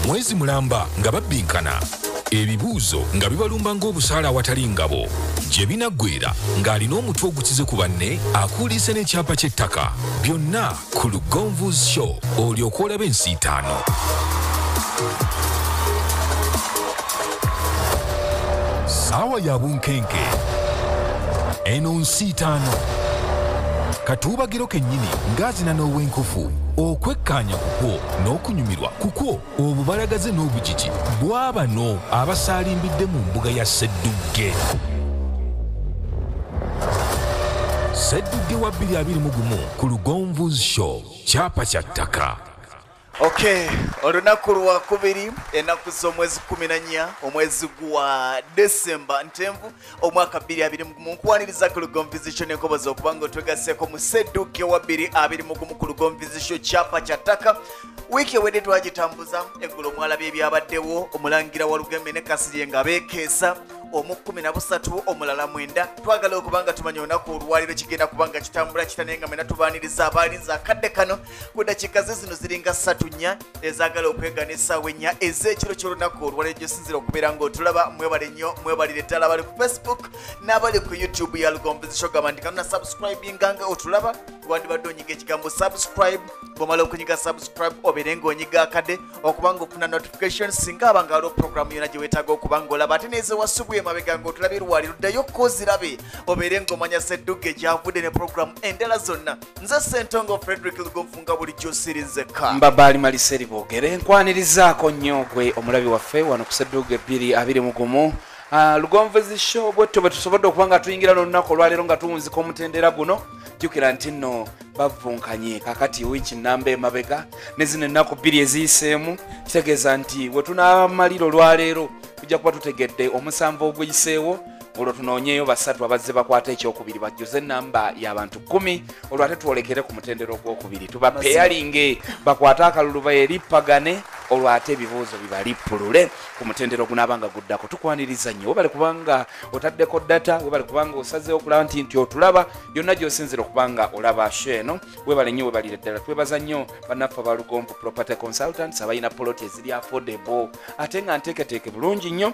mwezi mulamba nga babbinkana ebibuuzo nga bibalumba ng'obusaala awatali ngabo gye binaggweera ng'alina omutwe ogukize ku banne akuulise n'ekyapa ky'ettaka byonna ku Lugonvu's Show olyoka olaba ensiitaano. Saawa ya bunkenke eno nsiitaano katuubagiro kennyini ng'azina n'ow'enkufu okwekkaanya kukwo n'okunyumirwa kukwo obubalagaze n'obugigi bw'abano abasaalimbidde mu mbuga ya Sseddugge. Sseddugge wa 2021 ku Lugonvu's Show kyapa kya ttaka. Okay, olunaku lwakubiri ennaku z'omwezi 14 omwezi gwa December ntenvu omwaka 2021 nkwaniriza ku Lugonvu's Show n'enkobozi okubanga otwegasseko mu Sseddugge wa 2021 ku Lugonvu's Show kyapa kya ttaka. Wiiki ewedde twagitambuza eggulo mwalabye ebyabaddewo omulangira wa Lugembe ne Kasirye nga beekeesa omu 13 omulala 9 twagala okubanga tumanya olunaku olwaliro kigenda kubanga kitambula kitane nga mena tubaaniriza abalinza akadde kano ku dakiika zino ziringa 3 ezagala okwegaana essaawa 4 ez'ekiro ky'olunaku olwaliro gyosinzira okubeera ng'otulaba mwebale nnyo mwebalire ddala abali ku Facebook n'abali ku YouTube ya Lugonvu's Show gamba nti kanuna subscribinga nga otulaba wandibadde onyiga ekigambo subscribe bw'omala okunyiga subscribe obeere ng'onyiga akadde okubanga ofuna notifications singa abanga waliwo programu yonna gye weetaaga okubanga olaba ate neezewasubuye mabega ng'otulabye lwaliro ddayo kozirabe obeere ng'omanya Sseddugge gyavudde ne programu endala zonna. Nze Ssentongo Frederick Lugonvu nga bulijjo sirinzeka Mbabaali Maliseri boogere nkwanirizaako nnyo gwe omulabi waffe wano ku Sseddugge 2021 Lugonvu's Show bwetto bwe tusobodde okuba nga tuyingira n'olunaku olwaleero nga tuwunzika omutendera guno jjukira nti nno bavunkanye kakati wiiki nnamba emabega ne zino ennaku 2 eziyiseemu kitegeeza nti bwe tunaamalira olwaleero tujja kuba tutegedde omusanvu oguyiseewo olwo tunoonyeeyo basatu abazze bakwata ekyokubiri bajjuze ennamba y'abantu 10 olwo ate twolekere ku mutendera ogwokubiri tubapeyalinge bakwate akalulu bayerippagane olwo ate ebibuuzo bibalippulule ku mutendera ogunaabanga guddako. Tukwaniriza nnyo webale kubanga otaddeko data webale kubanga osazeewo okulaba nti otulaba yonna gy'osinzira okubanga olaba show eno webale nnyo webalire ddala twebaza nnyo bannaffe aba Lugonvu Property Consultants abalina poloti eziri affordable ate nga nteeketeeke bulungi nnyo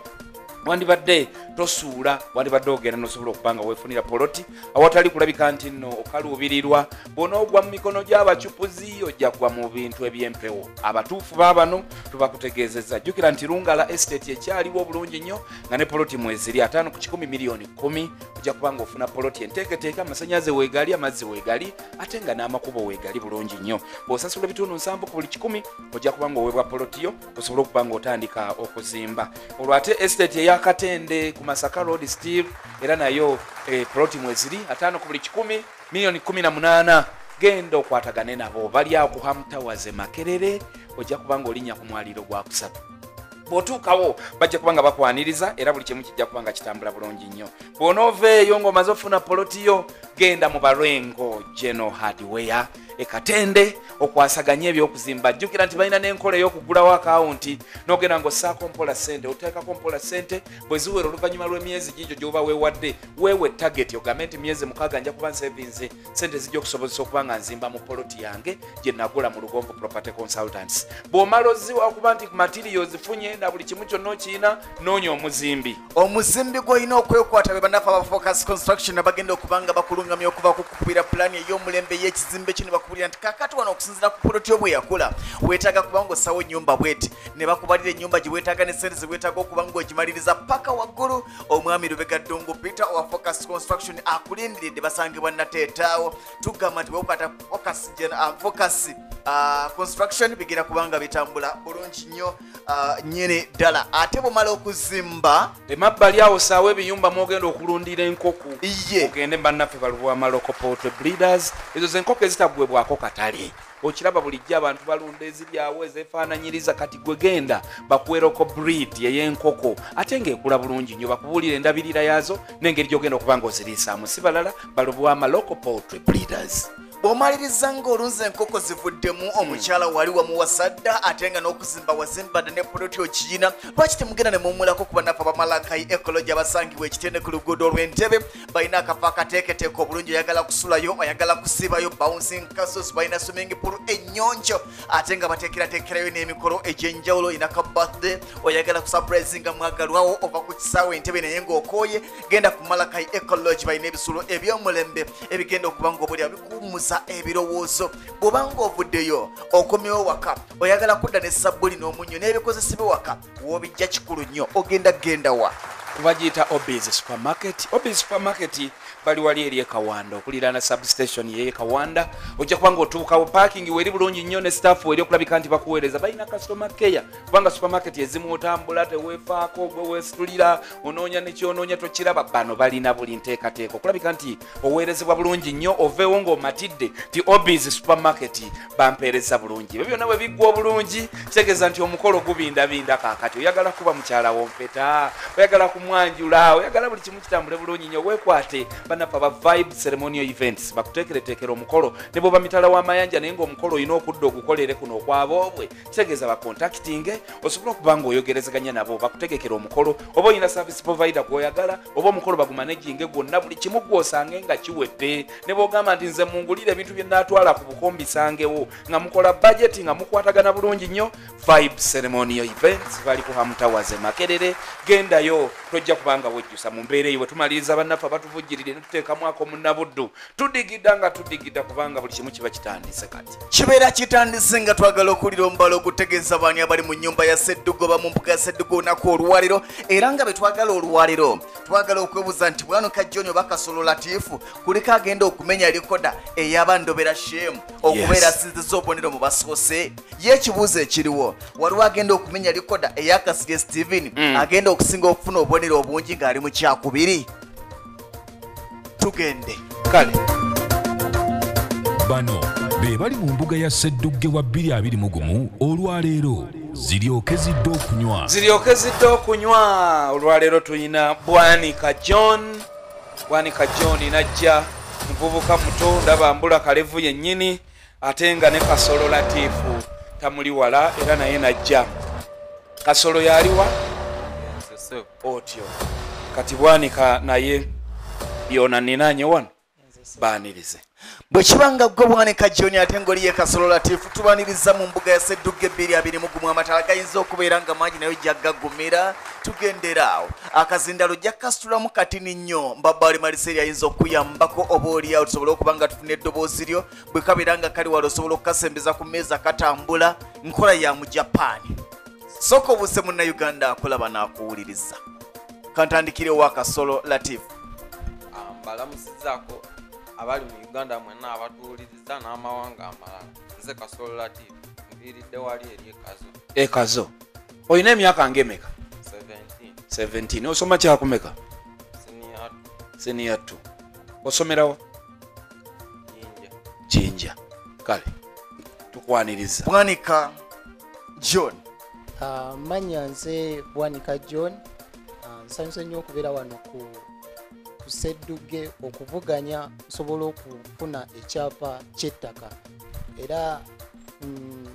wandibadde tosuula wandibadde ogenda nosobola okubanga weefunira poloti awatali kulabika nti nno okaluubirirwa bw'onoogwa mu mikono gy'abacupuzi ojja kugwa mu bintu eby'empewo. Abatuufu baabano tubakutegeezezza jjukira nti Lungala Estate ekyaliwo obulungi nnyo nga ne poloti mweziri 5 ku 10 miliyoni 10 ojja kubanga ofuna poloti enteeketeeke amasannyalaze weegali amazzi weegali ate nga n'amakubo weegali bulungi nnyo. Bw'osasula bitundu 7 ku buli 10 ojja kubanga oweebwa polotiyo osobole okubanga otandika okuzimba. Olwo ate estate Katende ku Masaka Road Steve era nayo ploti mweziri 5 ku buli 10 miliyoni 18 genda okwatagane nabo bali ako Hamtawaze Makerere ojja kubanga olinya ku mwaliro gwa kusatu bw'otuukawo bajja kubanga bakwaniriza era buli kimu kijja kubanga kitambula bulungi nnyo. Bw'onooveeyo ng'omaze ofuna polotiyo genda mu Balwengo General Hardware Katende okwasaganya ebyokuzimba jjukira nti balina n'enkola ey'okugulawo akawunti n'ogenda ng'ossaako mpola ssente oteekako mpola ssente bwe ziwera oluvannyuma lw'emyezi gigyo gy'oba weewadde weewe target ogambe nti myezi 6 nja kuba nsevinze ssente zijja okusobozesa okuba nga nzimba mu poloti yange gye nagula mu Lugonvu Property Consultants. Bw'omala ozziwa okuba nti materials zifunye na buli kimu kyonna okiyina noonya omuzimbi gw'olina okwekwata be bannaffe aba Focus Construction abagenda okubanga bakulungamya okuva ku kukubira pulaani ey'omulembe y'ekizimbe kino bakubulira nti kakati wano okusinziira ku poloti bwe yakula weetaaga kubanga ossawo ennyumba bweti ne bakubalira ennyumba gye weetaaga ne ssente ze weetaaga okuba ng'ogimaliriza paka waggulu. Omwami Lubega Ddungu Peter owa Focus Construction akulindiridde basangibwa nateetaawo tugamba nti bwekukata Focus Construction bigenda kubanga bitambula bulungi nnyo nyene ddala. Ate bw'omala okuzimba emabbali awo saawa ebiyumba mwogenda okulundira enkoko ogende bannaffe balubwama local poultry breeders ezo z'enkoko ezitagwebwako katale okiraba bulijjo abantu balunda eziryawo ezeefaananyiriza kati gwe genda bakuwerako breed ey'enkoko ate ng'ekula bulungi nnyo bakubuulira endabirira yaazo n'engeri gy'ogenda okuba ng'oziriisaamu si balala balubwama local poultry breeders. bw'omaliriza ng'olunze enkoko zivuddemu omukyala wali wamuwasadda ate nga n'okuzimba wazimbadde ne poloti okiyina lwaki temugenda ne muwummulako ku bannaffe abamalakai ekologi abasangibwa ekitende ku luguudo olw'Entebbe balina akafo akateeketeeka obulungi oyagala kusulayo oyagala kusibayo bouncing castles balina swimming pool ennyonjo ate nga bateekerateekerayo n'emikolo egy'enjawulo oyina ka birthday oyagala kusurprisinga mwagalwawo ova ku kisaawe Entebbe naye ng'okooye genda ku malakai ekologi balina ebisulo eby'omulembe ebigenda okuba ng'obulya bikuwummuza ebirowoozo bw'obanga ovuddeyo okomyewo waka oyagala kudda ne sabbuli n'omunnyo n'ebikozesebwa waka w'obijja kikulu nnyo ogenda genda wa bagiyita Obis Supermarket. Obis Supermarket bali wali eri ekawanda okuliraana substation ye ekawanda ojja kubanga otuukawo parking weri bulungi nnyo ne staff weri okulabika nti bakuweereza balina customer care kubanga supermarket ezimu otambula teweefaako gwe weesitulira onoonya nekyonoonya tokiraba bano balina buli nteekateeka okulabika nti oweerezebwa bulungi nnyo oveewo ng'omatidde ti Obis Supermarket bampeereza bulungi ebyo byonna bwe biggwa obulungi kitegeeza nti omukolo gubindabinda kaakati oyagala kuba mukyala wompeta oyagala kumwanjula oyagala buli kimu kitambule bulungi nnyo weekwate banaffe aba vibe ceremonial events bakuteekereteekera omukolo ne bw'oba mitala w'amayanja naye ng'omukolo olina okudda ogukolere kuno okwaboobwe kitegeeza bakontaktinge osobola okuba ng'oyogerezeganya nabo bakutegekera omukolo oba olina service provider gw'oyagala oba omukolo bagumaneginge gwonna buli kimu gw'osange nga kiwedde ne bw'ogamba nti nze mungulire ebintu bye nnaatwala ku bukombisangewo nga mukola budget nga mukwatagana bulungi nnyo vibe ceremonial events bali ku hamutawaze Makerere gendayo tojja kubanga wejjusa mu mbeera eyo bwe tumaliriza bannaffe abatuvujjirire ne tuteekamu ako munnabuddu tudigida nga tudigida kubanga buli kimu kiba kitandise kati kibeera kitandise nga twagala okuwulira omubala ogutegeeza baani abali mu nnyumba ya Sseddugge oba mu mbuga ya Sseddugge olunaku olwaliro era nga bwe twagala olwaliro twagala okwebuuza nti Bwanuka John oba Kasolo Latifu kuliko agenda okumenya likoda ey'abandobera shemu okubeera asinziza obubonero mu basoose ye ekibuuzo ekiriwo waliwo agenda okumenya likoda ey'Akasirye Steven agenda okusinga okufuna obubonero obungi ng'ali mu kyakubiri tugende kale bano be bali mu mbuga ya Sseddugge wa 2021 olwaleero ziryoke zidde okunywa olwaleero tuyina Bwanika John najja muvubuka muto ndaba mbula kalevu yennyini ate nga ne Kasolo Latifu tamuli wala era naye najja Kasolo yaliwa otyo kati Bwanika naye byona ninanye wano baanirize bwe kibanga gwe Bwanika John ate ng'oli ye Kasolo Latifu tubaniriza mu mbuga ya Sseddugge 2021 amatala gayinza okubeera nga mangi nayo jaggagumira tugenderaawo akazindalo jakasitulamu katini nnyo mbabali maliseri ayinza okuyambako oba oliawo tusobole okuba nga tufuna eddoboozi lyo bwe kabeera nga kali wala osobola okukasembeza ku mmeeza katambula nkola ya mu Japaani sooka obuse munnayuganda akulaba n'akuwuliriza kantandikirewo Kasolo Latifu mbalamusizaako abali mu Uganda mwenna abatuwuliriza n'amawanga amalala nze Kasolo Latifu nviiridde wali eri ekazo olina emyaka ng'emeka 17 osoma kyakumeka senior 2 osomerawo Jinja kale tukwaniriza Bwanika John manya nze Bwanika John nsanyuse nnyo okubeera wano ku Sseddugge okuvuganya nsobola okufuna ekyapa ky'ettaka era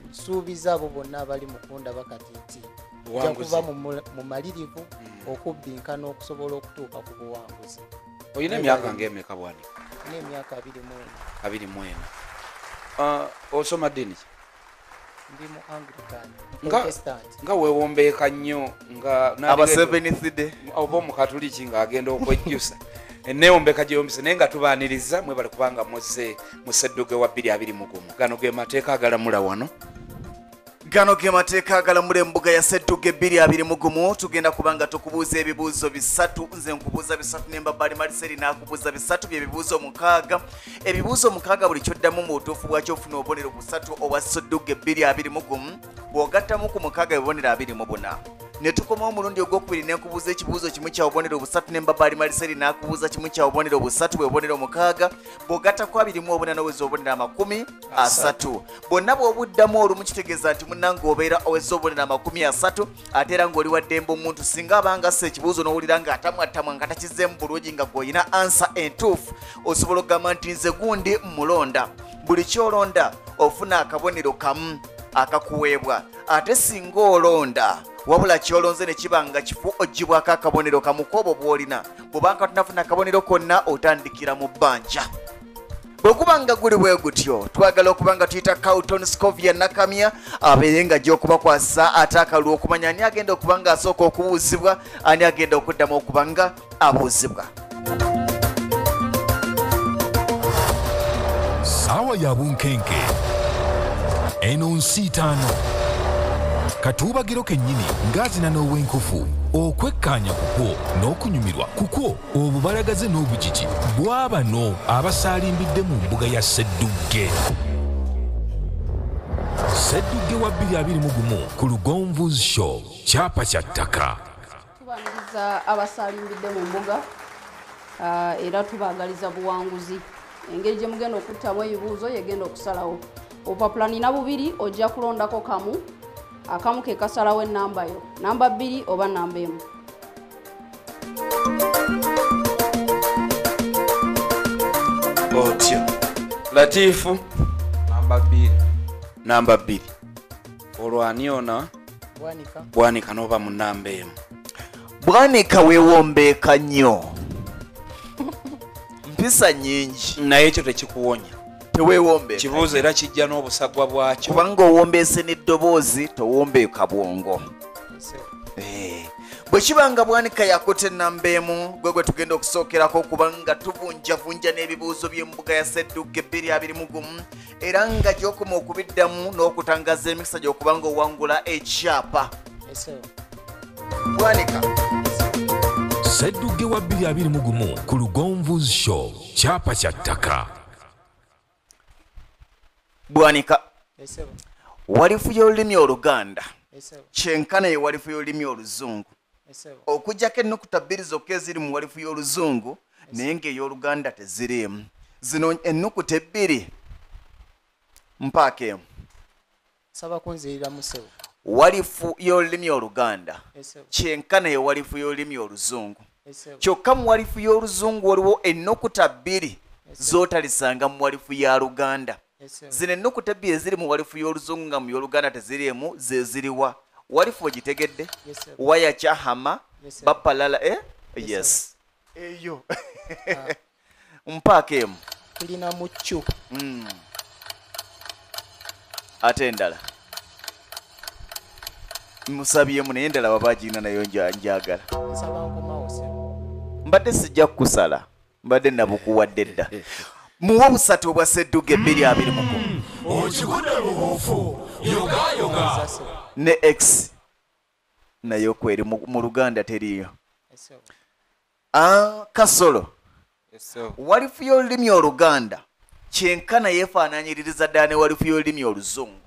nsuubiza abo bonna abali mu kundaba kati nti ojja kuba mu malirivu okubbinkana okusobola okutuuka ku buwanguzi. Oyina emyaka ng'emeka Bwanika? N'emyaka 24. Osoma ddiini ki? Ndi mu Anglican Protestant. Nga weewombeeka nnyo nga aba Seventh Day oba omukatuliki ng'agenda okwejjusa enneewombeka gyeyombise naye nga tubaaniriza mwebale kubanga muzze mu Sseddugge wa 2021 gano ge mateeka agalamula wano. Gano ge mateeka agalamula embuga ya Sseddugge 2021 tugenda kubanga tukubuuza ebibuuzo bisatu nze nkubuuza bisatu ne Mbabali Maliseri n'akubuuza bisatu by'ebibuuzo 6 ebibuuzo 6 buli kyoddamu mu butuufu bwakyo ofuna obubonero busatu obwa Sseddugge 2021 bw'ogattamu ku 6 ebibonero 24 ne tukoma omulundi ogwokubiri ne nkubuuza ekibuuzo kimu kya obubonero busatu ne Mbabali Maliseri n'akubuuza kimu kya obubonero busatu bwe bubonero 6 bw'ogatta ku 24 n'oweza obubonero 30 bonna bw'obuddamu olumu kitegeeza nti munnange obeera oweza obubonero 30 ate era ng'oli wa ddembe omuntu singa abanga assa ekibuuzo n'owulira nga atamwatamwa nga takizzeemu bulungi nga gw'olina ansa entuufu osobola okugamba nti nze gundi mulonda buli kyolonda ofuna akabonero kamu akakuweebwa ate singa olonda wabula kyolonze ne kiba nga kifu ogibwako akabonero kamu koobo bw'olina bw'obanga tunafuna akabonero konna otandikira mu bbanja bwekuba nga guli bwe gutyo twagala okuba nga tuyita Carlton Scovia Nakamya abeere nga gy'okubakwasa ate akalwa okumanya ani agenda okuba nga asooka okubuuzibwa ani agenda okuddamu okuba nga abuuzibwa. Sawa ya bunkenke eno nsi ttaano katuubagiro kennyini ng'azina n'ow'enkufu okwekkaanya kukwo n'okunyumirwa kukwo obubalagaze n'obugigi bw'abano abasaalimbidde mu mbuga ya Sseddugge. Sseddugge wa 2021 ku Lugonvu's Show kyapa kya ttaka. Tubaniriza abasaalimbidde mu mbuga era tubaagaliza buwanguzi. Engeri gye mugenda okuttamu ebibuuzo yegenda okusalawo. Obupapula nina bubiri ojja kulondako kamu. Akamu ke kasalawo ennamba yo. Namba 2 oba namba 1. Otyo. Latifu. Namba 2. Olwani ona. Bwanika n'oba mu namba 1. Bwanika weewombeeka nnyo. Mpisa nyingi. Naye ekyo tekikuwonya. Teweewombeeka. Kibuuzo era kijja n'obusagwa bwakyo. Kubanga owombeese n'eddoboozi towombeeka bwongo. Bwe kibanga bwanika yakutte ennamba 1 gwe tugenda okusookerako kubanga tubunjavunja n'ebibuuzo by'embuga ya Sseddugge 2021 era nga gy'okoma okubiddamu n'okutangaza emikisa gy'okubanga owangula ekyapa. Bwanika. Sseddugge wa 2021 ku Lugonvu's Show kyapa kya ttaka. Bwanika. Walifu y'olulimi Oluganda kyenkana ye walifu y'olulimi Oluzungu okujjako ennukuta 2 zokka eziri mu walifu y'Oluzungu naye ng'ey'Oluganda teziriimu. Zino ennukuta 2 mpaaka emu. Saba kunzirira musebo. Walifu y'olulimi Oluganda kyenkana ye walifu y'olulimi Oluzungu kyokka mu walifu y'Oluzungu waliwo ennukuta 2 z'otalisanga mu walifu ya Luganda. Zino ennukuta 2 eziri mu walifu y'Oluzungu nga mu y'Oluganda teziriimu ze ziriwa walifu ogitegedde waya kyahama bapalala yes eyo mpaaka emu tulina muccu ate endala musabyemu naye endala waba agirina nayo njagala mbadde sijja kukusala mbadde nabukuwadde dda muwa busatu obwa Sseddugge 2021 okigudde bubuufu yogayoga ne X nayo kweri mu Luganda teriyo. Kasolo walifu y'olulimi Oluganda kyenkana yeefaanaanyiririza ddala ne walifu y'olulimi Oluzungu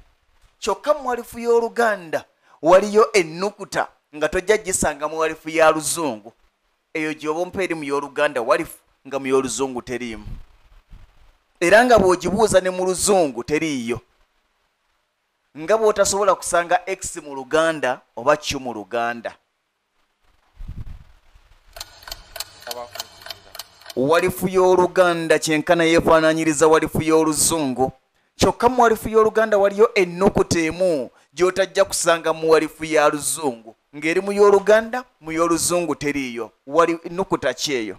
kyokka mu walifu y'Oluganda waliyo ennukuta nga tojja gisanga mu walifu ya Luzungu eyo gy'oba ompa eri mu y'Oluganda walifu nga mu y'Oluzungu teriimu era nga bw'ogibuuza ne mu Luzungu teriiyo nga bw'otasobola kusanga X mu Luganda oba Q mu Luganda. Walifu y'Oluganda kyenkana yeefaanaanyiriza walifu y'Oluzungu kyokka mu walifu y'Oluganda waliyo ennukuta emu gy'otajja kusanga mu walifu ya Luzungu ng'eri mu y'Oluganda mu y'Oluzungu teriiyo. Wali ennukuta ki eyo?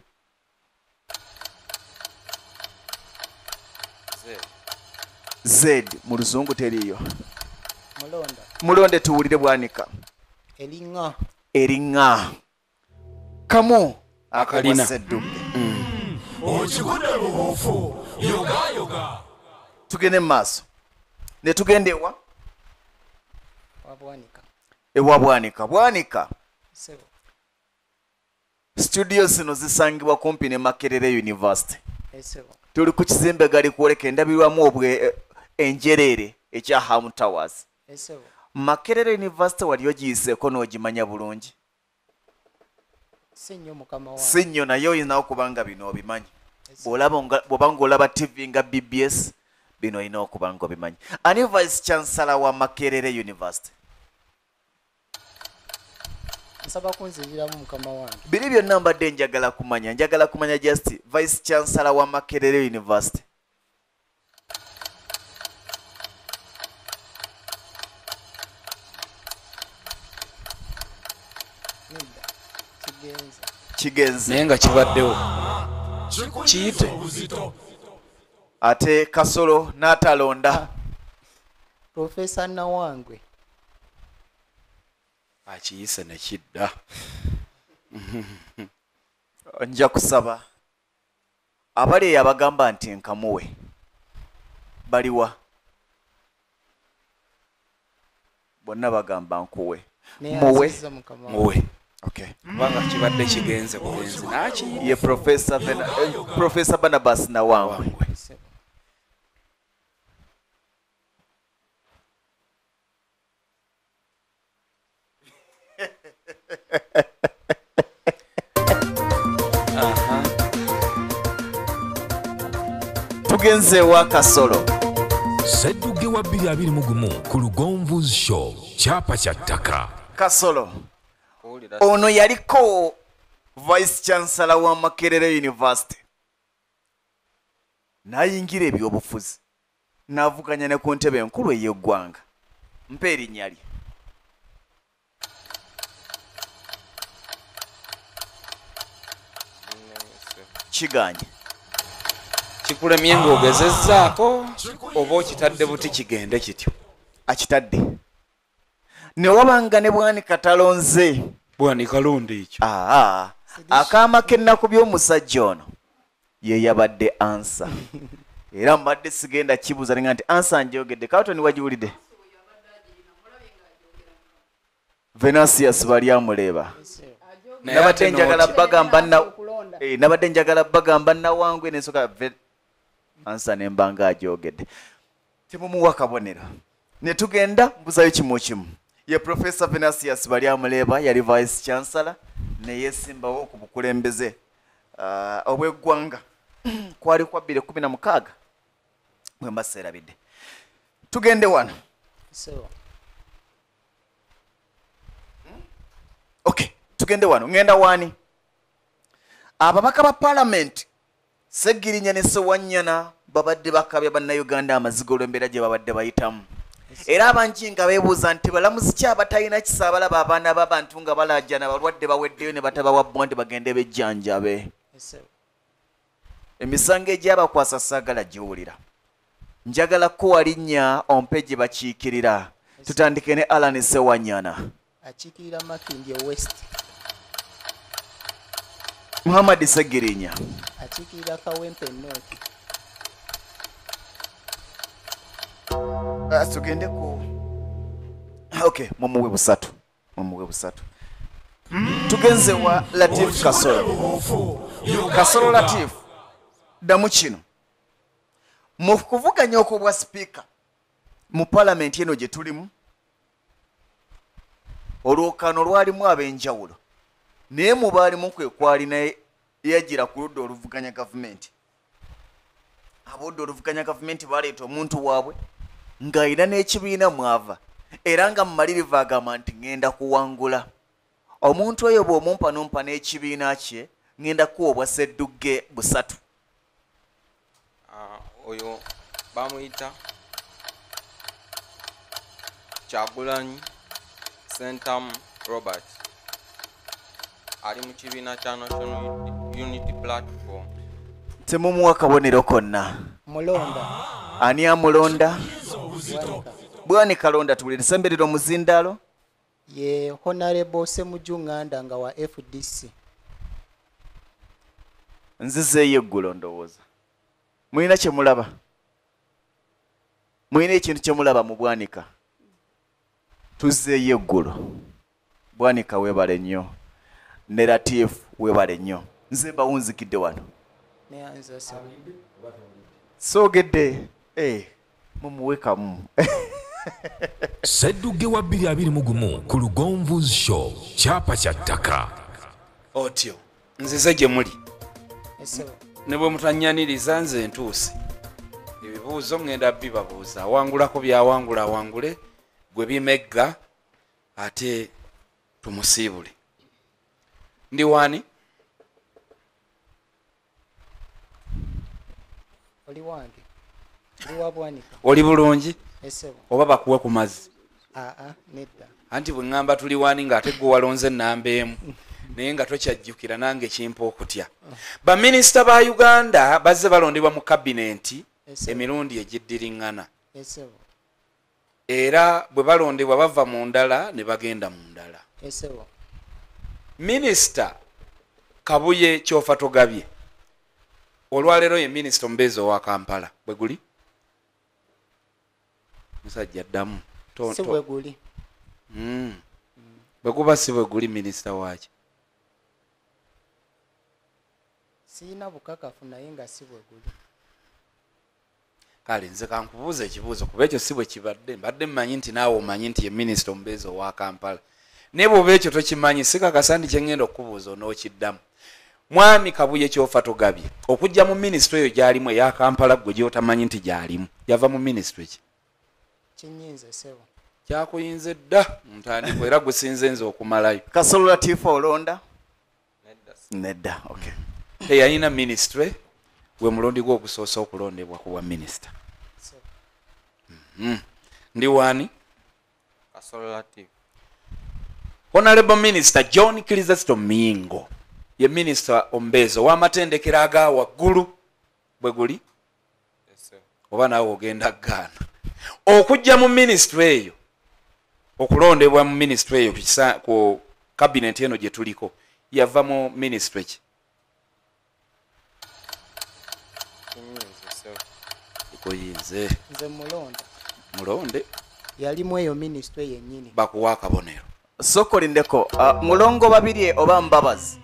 Z mu Luzungu teriiyo. Mulonde tuwulire Bwanika. Eringa. Kamu akalina Sseddugge. okigudde bubuufu yogayoga. Tugende mu maaso ne tugenda ewa Bwanika. Bwanika studio zino zisangibwa kumpi ne Makerere University. Tuli ku kizimbe gali kwoleka endabirwamu enjereere ekya Ham Towers. Makerere University waliyo giyiseeko n'ogimanya bulungi? Si nnyo naye oyina okuba nga bino obimanyi. Bw'oba ng'olaba TV nga BBS bino olina okuba nga obimanyi. Ani Vice Chancellor wa Makerere University? Nsaba kunziriramu mukama wange. Biri byonna mbadde njagala kumanya just Vice Chancellor wa Makerere University. kigenze naye nga kibaddewo kiyite ate Kasolo n'atalonda Professor Nawangwe akiyise ne kidda nja kusaba abali eyo abagamba nti nkamuwe baliwa bonna bagamba nkuwe muwe okay kubanga kibadde kigenze bugenzi nakiyite ye Professor Barnabas Nawangwe tugenze wa Kasolo Sseddugge wa 2021 ku Lugonvu's Show kyapa kya ttaka. Kasolo ono yaliko Vice Chancellor wa Makerere University nayingira ebyobufuzi n'avuganya ne ku ntebe enkulu ey'eggwanga mpa erinnya lye kiganye kikulemye ng'ogezezzaako oba okitadde buti kigende kityo akitadde ne wabanga ne Bwanika talonze Bwanika londa ekyo akaama k'ennaku by'omusajja ono ye yabadde ansa era mbadde sigenda kibuuza nga nti ansa njogedde Kaatoni wagiwulidde Venasius bali amuleeba nabadde njagala bagamba Nawangwe nensoka ansa nembanga ajogedde temumuwa kabonero ne tugenda mbuzayo kimu kimu ye Professor Venasius bali amuleeba yali Vice Chancellor ne yesimbawo ku bukulembeze obw'eggwanga kwali kwa 2016 bwe mbaseerabidde tugende wano okay tugende wano ngenda wani ababaka ba Parliament Seggirinya ne Ssewanyana babadde bakabya bannayuganda amazigo olw'embeera gye babadde bayitamu era abangi nga beebuuza nti balamuzi ki abatalina kisa abalaba abaana b'abantu nga balajjana balwadde baweddeyo ne batabawa bondi bagende bejjanjabe emisango egyabakwasa saagala giwulira njagala kuwa linnya ompe gye bakiikirira tutandike ne Alan Ssewanyana akiikirira Makindye West Muhammad Seggirinya akiikirira Kawempe North tugende ku okay mumuwe busatu tugenze wa Latif Kasolo Latif damu kino mu kuvuganya okubwa speaker mu Parliament eno gye tulimu olwokano lwalimu ab'enjawulo naye mu baalimu kwe kwali naye yagira ku ludda oluvuganya gavumenti abodde oluvuganya gavumenti baleeta omuntu waabwe ng'alina n'ekibiina mwava era nga mumalirivu agamba nti ŋŋenda kuwangula omuntu oyo bw'omumpa n'ompa n'ekibiina kye ŋŋenda kuwa obwa Sseddugge busatu oyo bamuyita Kyagulanyi Sentamu Robert ali mu kibiina kya National Unity Platform temumuwa kabonero konna mulonda ani amulonda Bwanika kalonda tuwulire semberero muzindaalo ye Honorable Ssemujjunganda nga wa FDC nzizeeyo eggulo ndowooza mulina kye mulaba mulina ekintu kye mulaba mu Bwanika tuzzeeyo eggulo Bwanika weebale nnyo ne Latif weebale nnyo nze mbawunzikidde wano soogedde mumuwe kamu Sseddugge wa 2021 ku Lugonvu's Show kyapa kya ttaka otyo nzize gye muli ne bwe mutanyaniriza nze ntuuse ebibuuzo ŋŋenda bibabuuza awangulako byawangula awangule gwe bimegga ate tumusiibule ndi wani oli wange oli wa Bwanika oli bulungi oba bakuwe ku mazzi nedda anti bwe ŋŋamba tuli wani ng'ate gwe walonze ennamba emu naye nga tokyajjukira nange kimpa okutya. Baminisita ba Uganda bazze balondebwa mu kabinenti emirundi egiddiriŋŋana. Era bwe balondebwa bava mu ndala ne bagenda mu ndala. Minisita Kabuye Kyofa Togabye olwaleero ye minisita omubeezi owa Kampala bwe guli musajja ddamu si bwe guli bwe guba si bwe guli minisita waaki siyina bukakafu naye nga si bwe guli. Kale nze kankubuuza ekibuuzo kuba ekyo si bwe kibadde mbadde mmanyi nti naawe omanyi nti ye minisita omubeezi owa Kampala naye bw'oba ekyo tokimanyi sikakasa nti kye ngenda okubuuza onookiddamu. Mwami Kabuye Kyofa Togabye okujja mu minisitule eyo gy'alimu eya Kampala gwe gy'otamanyi nti gy'alimu yava mu minisitule ki? Kinyinze sebo. Kyakuyinze dda ntandikwa era gusinze nze okumalayo. Kasolo Latifu olonda? Nedda. Okay. Teyalina minisitule we mulundi gwe ogusoosa okulondebwa ku bwa minisita. Ndi wani? Kasolo Latifu. Honorable Minister John Kirizasto Mingo ye minisita omubeezi ow'amatendekero aga waggulu bwe guli oba naawe ogenda Ghana okujja mu minisitule eyo okulondebwa mu minisitule eyo ku kabineti eno gye tuliko yava mu minisitule ki? Kuyinze nze mulonde yalimu eyo minisitule yennyini bakuwa akabonero. Sokolindeko mulongo babiri oba Mbabazi?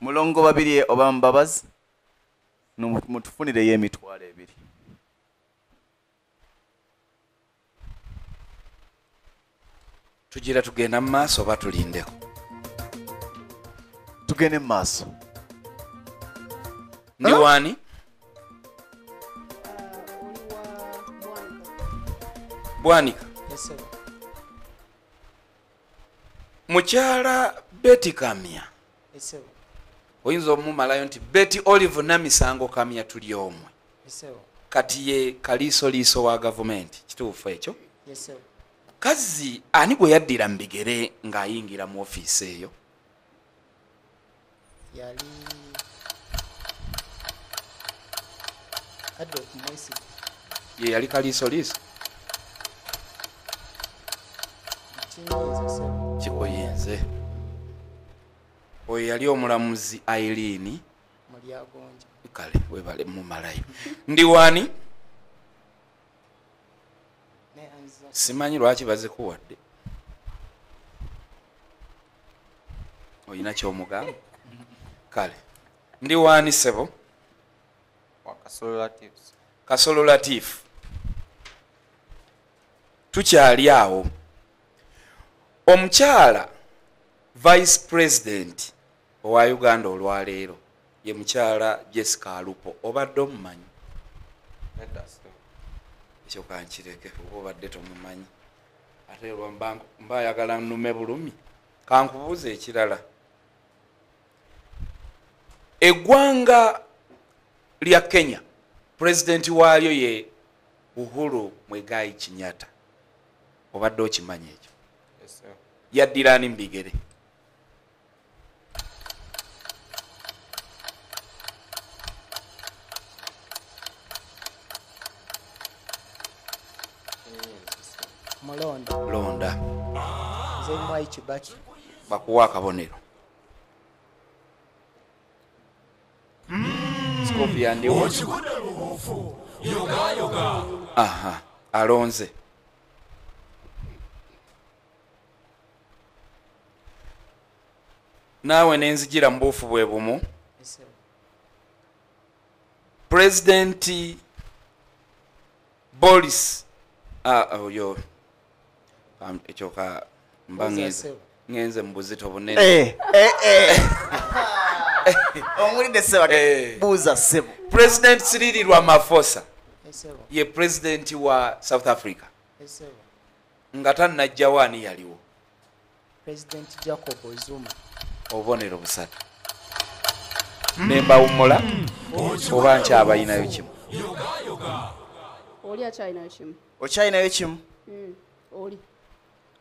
Mulongo babiri oba Mbabazi? Mutufunire emitwalo ebiri. Tugira tugenda mu maaso oba tulindeko? Tugende mu maaso. Ndi wani? Bwanika. Mukyala Betty Kamya. Oyinza omumalayo nti Betty Olive Namisango Kamya tuli omwe. Kati ye kaliisoliiso wa gavumenti kituufu ekyo? Kazi ani gwe yaddira mu bigere ng'ayingira mu ofiisi eyo? Yali Adolf Mwesige. Ye yali kaliisoliiso? Kikuyinze. Oyo yali omulamuzi Aileen Mulyagonja. Kale webale mumalayo. Ndi wani? Simanyi lwaki bazikuwadde. Oyina ky'omugamba? Kale. Ndi wani sebo? Kasolo Latifu. Kasolo Latifu. Tukyali awo. Omukyala Vice President owa Uganda olwaleero ye mukyala Jessica Alupo obadde omumanyi? Ekyo kankireke oba obadde tomumanyi ate mbayagala nnume bulumi. Kankubuuza ekirala. Eggwanga lya Kenya pulezidenti waalyo ye Uhuru Muigai Kenyatta obadde okimanyi ekyo? Yaddira ani mu bigere? Londa. Mwai Kibaki. Bakuwa akabonero. Scorpion ndiwo. Aha, alonze. Naawe nenzijira mbuufu bwe bumu. President Boris oyo ekyoka ngenze mu buzito bunene. Omulide seba buuza sebo. President Cyril Ramaphosa ye president wa South Africa nga tannajja wani yaliwo? President Jacob Zuma. Obubonero busatu. Nembawummula oba nkyabayinayo kimu. Oli akyalinayo kimu. Okyalinayo kimu? Oli.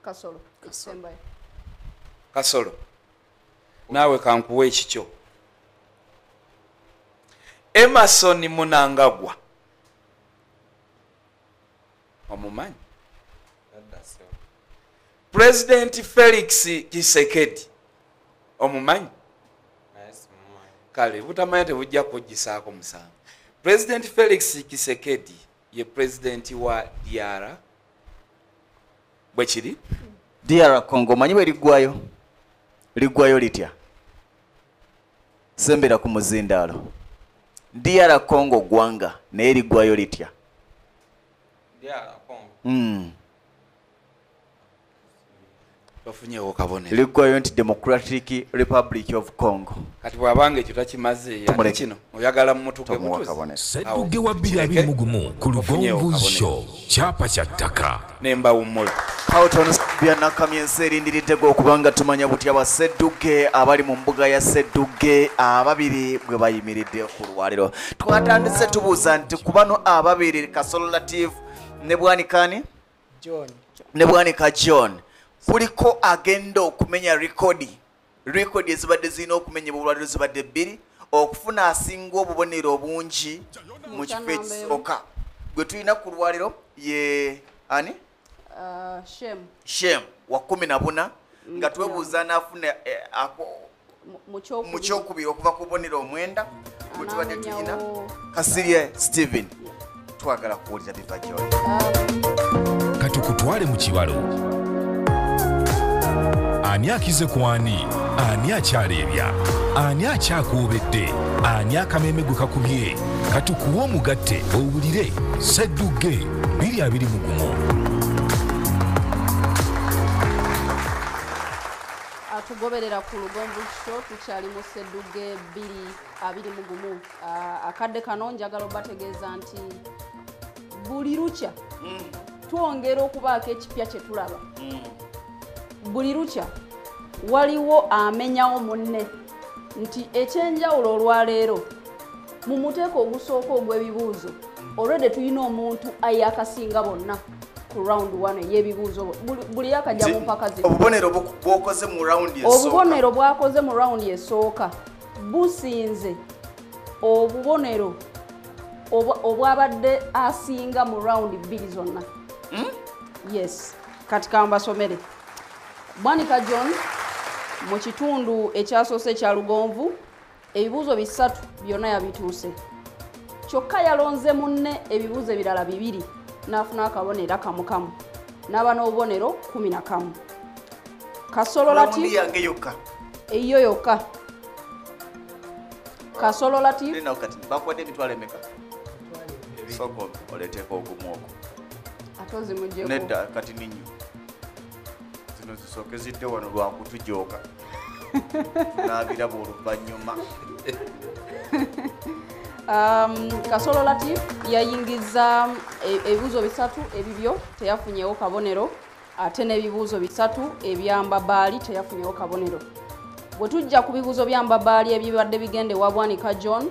Kasolo. Ekisembayo. Kasolo. Naawe kankuwa ekikyo. Emerson Munangagwa. Omumanyi? President Felix Tshisekedi. Omumanyi? Kale butamanya tebujja kugisaako musango. President Felix Tshisekedi ye president wa DR. Bwekiri? DR Congo manyi bwe liggwayo? Liggwayo litya? Sembera ku muzindaalo. DR Congo gwanga naye liggwayo litya? DR Congo. Bafunyewo kabonero. Liggwayo nti Democratic Republic of Congo. Kati bwabanga ekyo takimaze ya kino oyagala mmutuke mutuze. Sseddugge wa 2021 ku Lugonvu Show kyapa kya ttaka nemba wumula. Hawton bya nakamyense erindiridde okubanga tumanya butya ba Sseddugge abali mu mbuga ya Sseddugge ababiri bwe bayimiridde ku lwaliro. Twatandise tubuuza nti kubano ababiri Kasolo Latif ne Bwanikani John. Ne Bwanika John. Kuliko agenda okumenya rekodi ezibadde zirina okumenyebwa olwaliro zibadde bbiri okufuna asinga obubonero obungi mu kifo ekisooka gwe tulina ku lwaliro ye ani Shem wa 14 nga twebuuza n'afuna mu kyokubiri okuva ku bubonero 9 gwe tubadde tulina Kasirye Steven twagala kuwulira biva gy'oli katukutwale mu kibalo. Ani akize ku ani? Ani akyaleebya? Ani akyakuubedde? Ani akameme gwe kakubye? Katukuwa omugatte owulire Sseddugge 2021. Atugoberera ku Lugonvu Show tukyali mu Sseddugge 2021. Akadde kano njagala obategeeza nti buli lukya twongera okubaako ekipya kye tulaba. Buli lukya waliwo amenyawo munne nti ekyenjawulo olwaleero mu muteeko ogusooka ogw'ebibuuzo olwedde tulina omuntu ayakasinga bonna ku round 1 ey'ebibuuzo buli akajja mu mpaka zi obubonero bw'okoze mu round y'esooka obubonero bwakoze mu round y'esooka businze obubonero obwabadde asinga mu round 2 zonna. Yes, kati kambasomere. Bwanika John mu kitundu ekyasoose ekya Lugonvu ebibuuzo 3 byonna yabituuse. Kyokka yalonze munne ebibuuzo ebirala 2 n'afuna akabonero kamukamu n'aba n'obubonero 11. Kasolo Latif yange yokka eyo yokka. Kasolo Latif nina kati bakwade emitwalo emeka soko oleteeko ogumu ogwo atozi mujjeko nedda kati ninyo zino zisooke zidde wano lwakutujooka n'abiraba oluvannyuma. Kasolo Latif yayingiza ebibuuzo 3 ebibyo teyafunyewo kabonero ate n'ebibuuzo 3 ebyambabaali teyafunyewo kabonero. Bwe tujja ku bibuuzo byambabaali ebibadde bigende wa Bwanika John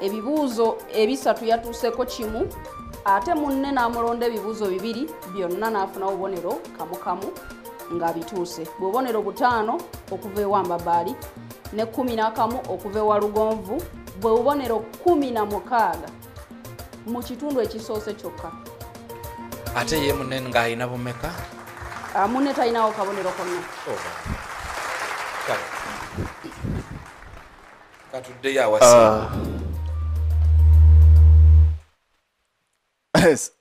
ebibuuzo 3 yatuuseko kimu ate munne n'amulonda ebibuuzo 2 byonna n'afuna obubonero kamukamu nga bituuse. Bubonero 5 okuva ewambabaali ne 11 okuva ewa Lugonvu bwe bubonero 16 mu kitundu ekisoose kyokka. Ate ye munne ng'alina bumeka? Munne talinawo kabonero konna. Katuddeyo awasi.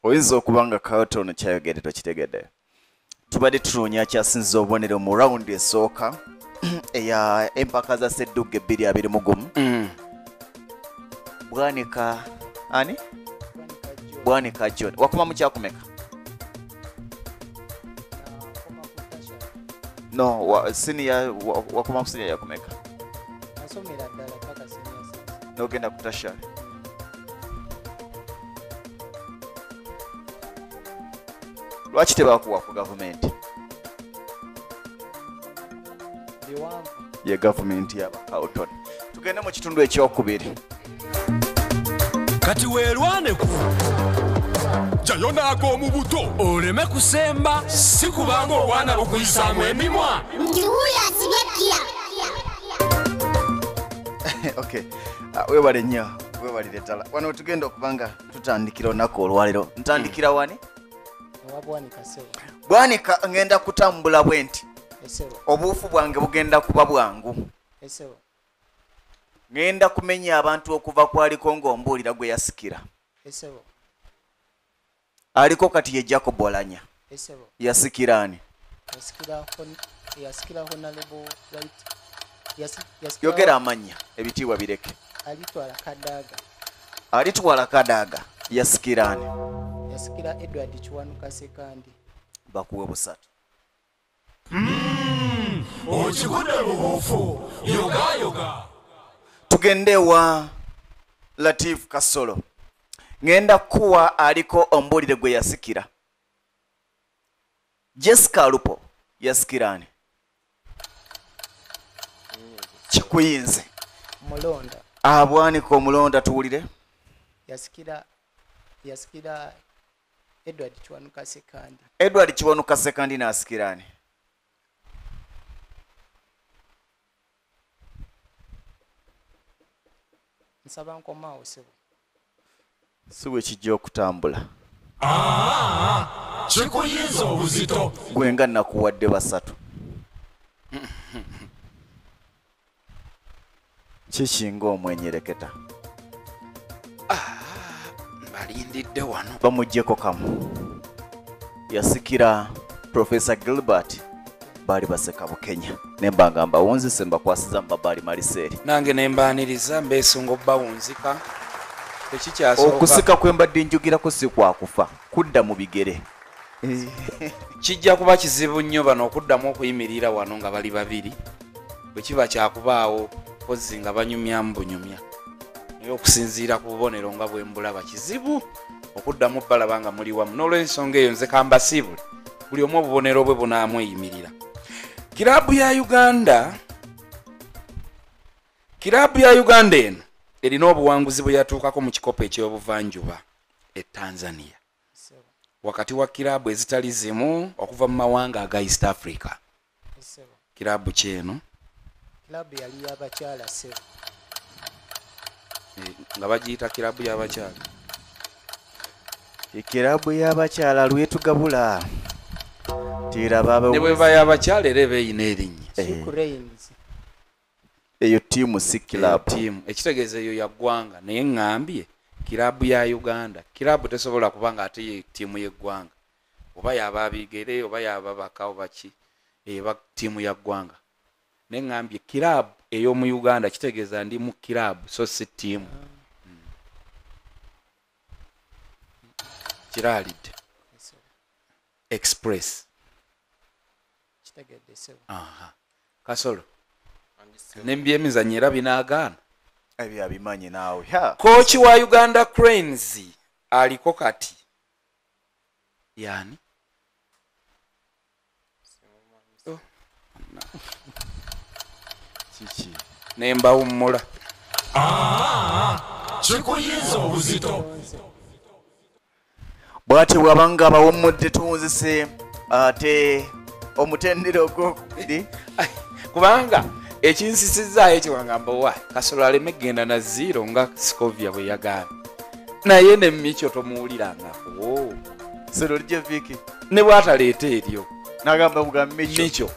Oyinza okuba nga Carlton kyayogedde tokitegedde. Tubadde tunoonya akyasinza obubonero mu rawundi esooka eya empaka za Sseddugge 2021. Bwanika ani? Bwanika John. Wakoma mu kyakumeka? No, senior wakoma ku senior yakumeka? Nasomera ddala paka senior 6. N'ogenda ku tasha? Lwaki tebakuwa ku gavumenti? Ye gavumenti yaba Carlton. Tugende mu kitundu ekyokubiri. Kati weerwaneku jayo naago mu buto oleme kusemba si kubanga obwana bukuyisaamu emimwa nti wuuyo asibye Okay, webale nnyo webalire ddala wano tugenda okubanga tutandikira olunaku olwaliro ntandikira wani ewabwanika sebo bwanika ngenda kutambula bwenti esebo obuufu bwange bugenda kuba bwangu esebo ngenda kumenya abantu okuva kwaliko ng'ombuulira gwe yasikira esebo aliko kati ye Jacob Olanya esebo yasikira ani yasikira honorable right yogera amanya ebitiibwa bireke alitwala kadaaga yasikira ani yasikira Edward Kiwanuka Sekandi bakuwe busatu okikude bubuufu yoga tugende wa Latif Kasolo ngenda kuwa aliko ombuulire gwe yasikira Jessica Lupo yasikira ani Kikuyinze mulonda abwanika omulonda tuwulire yasikira Edward Kiwanuka Sekandi Edward Kiwanuka Sekandi nasikira ani nsaba nkomaawo sebo siwe kijja okutambula kikuyinza obuzito gwe nga nakuwadde basatu kikinga omwenyereketa balindidde wano bamuggyeko kamu yasikira Professor Gilbert baali baseka Bukenya nemba ngamba wonzise mbakwasiza mbabaali maliseeri nange nembaaniriza mbeesunga obbawunzika tekikyasooka okusika kwe mbadde njugirako si kwakufa kudda mu bigere kijja kuba kizibu nnyo bano okuddamu okuyimirira wano nga bali babiri bwe kiba kyakubaawo kozzi nga banyumyamu bunyumya naye okusinziira ku bubonero nga bwe mbulaba kizibu okuddamu balaba nga muli wamu n'olw'ensonga eyo nze kambasiibule buli omu obubonero bwe bunaamweyimirira kiraabu ya uganda eno erina obuwanguzi bwe yatuukako mu kikopo ekyobuvanjuba e Tanzania wakati wa kiraabu ezitali zimu okuva mu mawanga aga East Africa kiraabu kyeno kilabu yali yabakyala sebo nga bagiyita kiraabu y'abakyala ekirabu y'abakyala lwetugabula ne bweba y'abakyala era eba eyina erinnya eyo tiimu si kirabu tiimu ekitegeeza eyo yaggwanga naye ŋŋambye kiraabu ya Uganda kiraabu tesobola kuba nga ate ye tiimu y'eggwanga oba yaba abigere oba yaba baka oba ki eba tiimu ya ggwanga naye ŋŋambye kiraabu ey'omu Uganda kitegeeza ndi mu kiraabu so si tiimu kiraalidde express Kasolo n'ebyemizannyo era binaagaana ebyo abimanyi naawe kooki wa Uganda Cranes aliko kati yani kiki nembawummula kikuyinza obuzito bw'ati bw'abanga bawummudde tuwunzise ate omutendera ogwokubiri kubanga ekinsisizaayo ekiwangamba wa Kasolo aleme genda na zero nga Scovia bwe yagambye naye ne Micho tomuwulirangako sero lije viki ne bw'ataleeta eryo nagamba buga Micho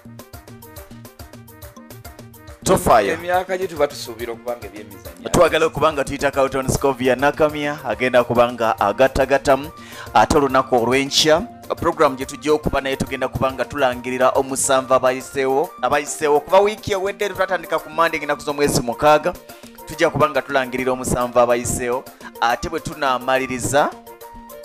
tofaya emyaka gye tuba tusuubira okubanga ebyemizannyo twagala okubanga tuyita Carlton Scovia Nakamya agenda kubanga agattagattamu ate olunaku olw'enkya program gye tujja okuba naye tugenda kubanga tulangirira omusanvu abayiseewo kuba wiiki ewedde twatandika ku Monday ennaku z'omwezi 6 tujja kubanga tulangirira omusanvu abayiseewo ate bwe tunaamaliriza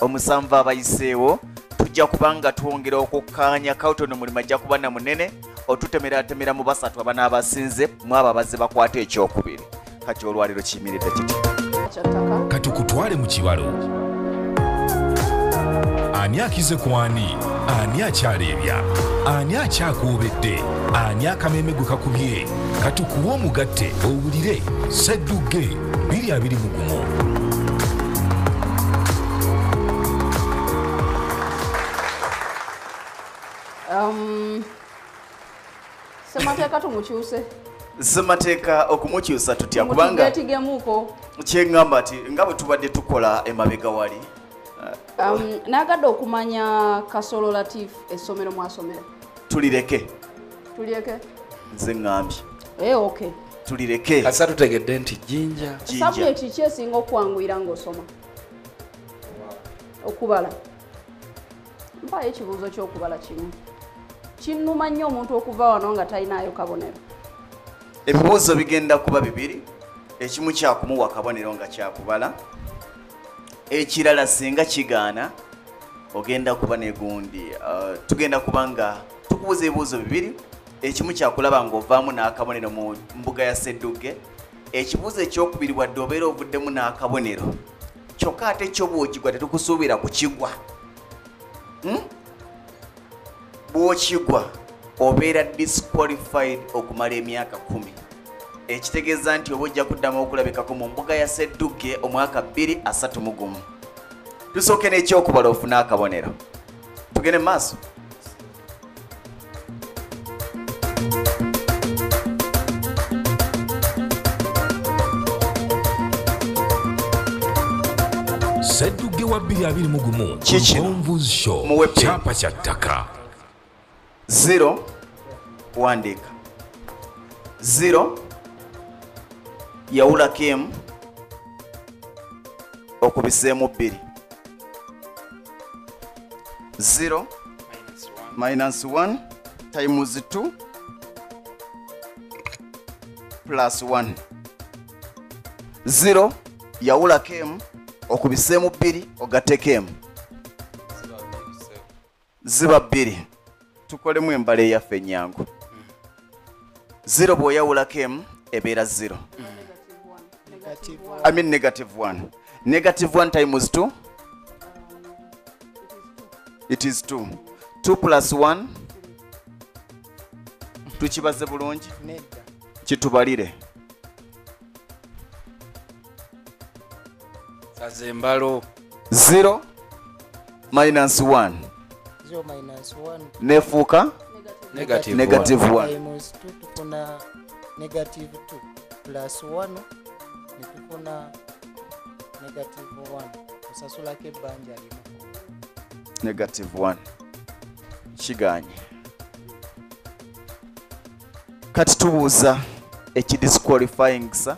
omusanvu abayiseewo tujja kubanga twongera okukkaanya Carlton omulimu ajja kuba na munene otutemeratemera mu basatu abanaabasinze mu abo abazze bakwata ekyokubiri kati olwaliro kiyimiridde kiti katukutwale mu kibalo ani akize ku ani akyaleebya ani akyakuubedde ani akameme gwe kakubye katukuwa omugatte owulire Sseddugge 2021 Ssemateeka tumukyuse. Ssemateeka okumukyusa tutya kubanga Tumutegemuuko. Kyengamba ati nga bwe tubadde tukola emabega wali. Nagadde okumanya Kasolo Latif essomero mwasomera. Tulireke. Tulireke? Nze ngambye. Okay. Tulireke. Kasa tutegedde nti jinja. Subject ki esinga okwanguyira ng'osoma? Okubala. Mpaayo ekibuuzo ky'okubala kimu. Kinnuma nnyo omuntu okuva wano nga talinaayo kabonero. Ebibuuzo bigenda kuba bibiri. Ekimu kyakumuwa kabonero nga kyakubala. Ekirala singa kigaana ogenda kuba ne gundi. Tugenda kuba nga tukubuuza ebibuuzo bibiri. Ekimu kyakulaba ng'ovaamu n'akabonero mu mbuga ya Sseddugge. Ekibuuzo ekyokubiri wadde obeera ovuddemu n'akabonero. Kyokka ate kyo bw'okigwa tetukusuubira kukigwa. Bw'okigwa obeera disqualified okumala emyaka 10. Ekitegeeza nti oba ojja kuddamu okulabikako mu mbuga ya Sseddugge omwaka 2031. Tusooke n'ekyokubala ofune akabonero. Tugende mu maaso. Sseddugge wa 2021 Omvuzi Show kyapa kya ttaka. 0 wandiika 0 yawulako emu okubiseemu 2 0 minus 1 times 2 plus 1 0 yawulako emu okubiseemu 2 ogatteko emu ziba 2. Tukolemu embala eyaffe ennyangu. 0 bw'oyawulako emu ebeera 0. I mean negative 1. Negative 1 times 2? It is 2. 2 plus 1? Tukibaze bulungi? Kitubalire. Saze mbalo. 0 minus 1. 0 minus 1 nefuuka Negative negative 1. times 2 tufuna negative 2 plus 1 netufuna negative 1 osasulako ebbanja limu. Negative 1. Kiganye. Kati tubuuza ekidisqualifying sa